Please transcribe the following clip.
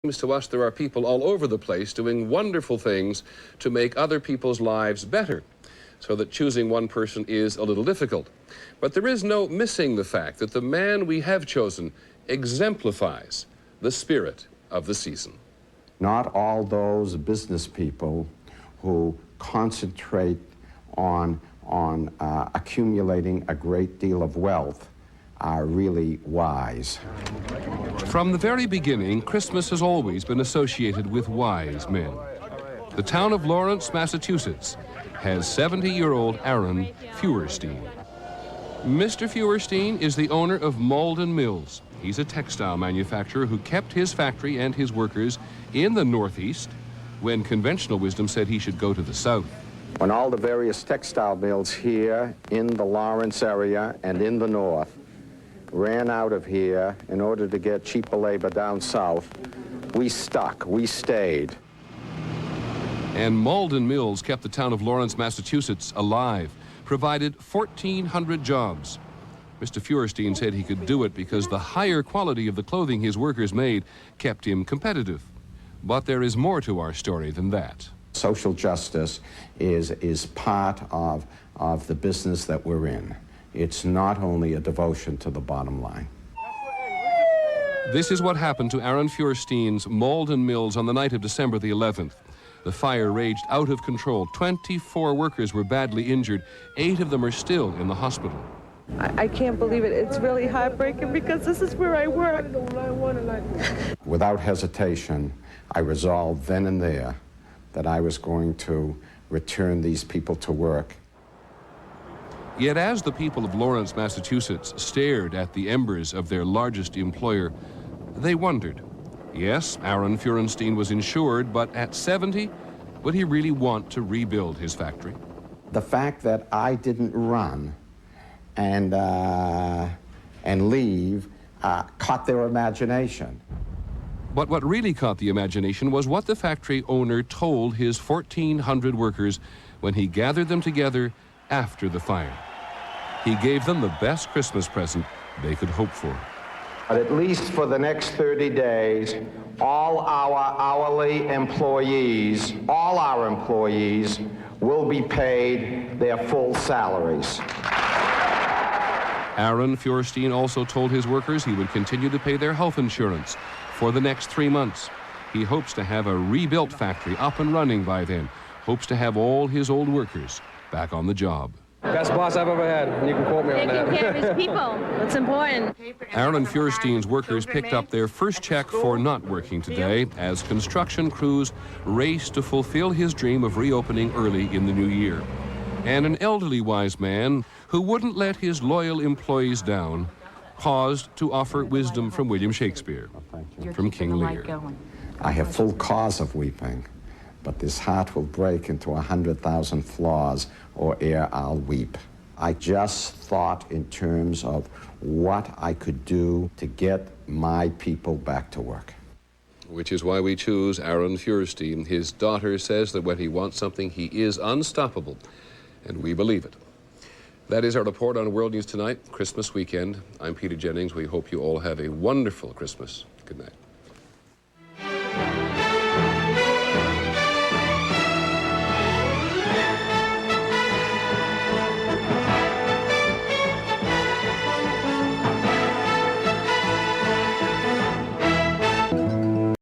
Seems to us there are people all over the place doing wonderful things to make other people's lives better, so that choosing one person is a little difficult. But there is no missing the fact that the man we have chosen exemplifies the spirit of the season. Not all those business people who concentrate on accumulating a great deal of wealth are really wise. From the very beginning, Christmas has always been associated with wise men. The town of Lawrence, Massachusetts, has 70-year-old Aaron Feuerstein. Mr. Feuerstein is the owner of Malden Mills. He's a textile manufacturer who kept his factory and his workers in the Northeast when conventional wisdom said he should go to the South. When all the various textile mills here in the Lawrence area and in the North ran out of here in order to get cheaper labor down south, we stuck, we stayed. And Malden Mills kept the town of Lawrence, Massachusetts alive, provided 1,400 jobs. Mr. Feuerstein said he could do it because the higher quality of the clothing his workers made kept him competitive. But there is more to our story than that. Social justice is part of the business that we're in. It's not only a devotion to the bottom line. This is what happened to Aaron Feuerstein's Malden Mills on the night of December the 11th. The fire raged out of control. 24 workers were badly injured. 8 of them are still in the hospital. I can't believe it. It's really heartbreaking because this is where I work. Without hesitation, I resolved then and there that I was going to return these people to work. Yet as the people of Lawrence, Massachusetts stared at the embers of their largest employer, they wondered. Yes, Aaron Feuerstein was insured, but at 70, would he really want to rebuild his factory? The fact that I didn't run and leave caught their imagination. But what really caught the imagination was what the factory owner told his 1,400 workers when he gathered them together after the fire. He gave them the best Christmas present they could hope for. But at least for the next 30 days, all our hourly employees, all our employees will be paid their full salaries. Aaron Feuerstein also told his workers he would continue to pay their health insurance for the next 3 months. He hopes to have a rebuilt factory up and running by then, hopes to have all his old workers back on the job. Best boss I've ever had, and you can quote me on that. Taking care of his people, that's important. Aaron Feuerstein's workers picked up their first check for not working today as construction crews raced to fulfill his dream of reopening early in the new year. And an elderly wise man who wouldn't let his loyal employees down paused to offer wisdom from William Shakespeare, from King Lear. I have full cause of weeping, but this heart will break into 100,000 flaws, or ere I'll weep. I just thought in terms of what I could do to get my people back to work. Which is why we choose Aaron Feuerstein. His daughter says that when he wants something, he is unstoppable, and we believe it. That is our report on World News Tonight, Christmas weekend. I'm Peter Jennings. We hope you all have a wonderful Christmas. Good night.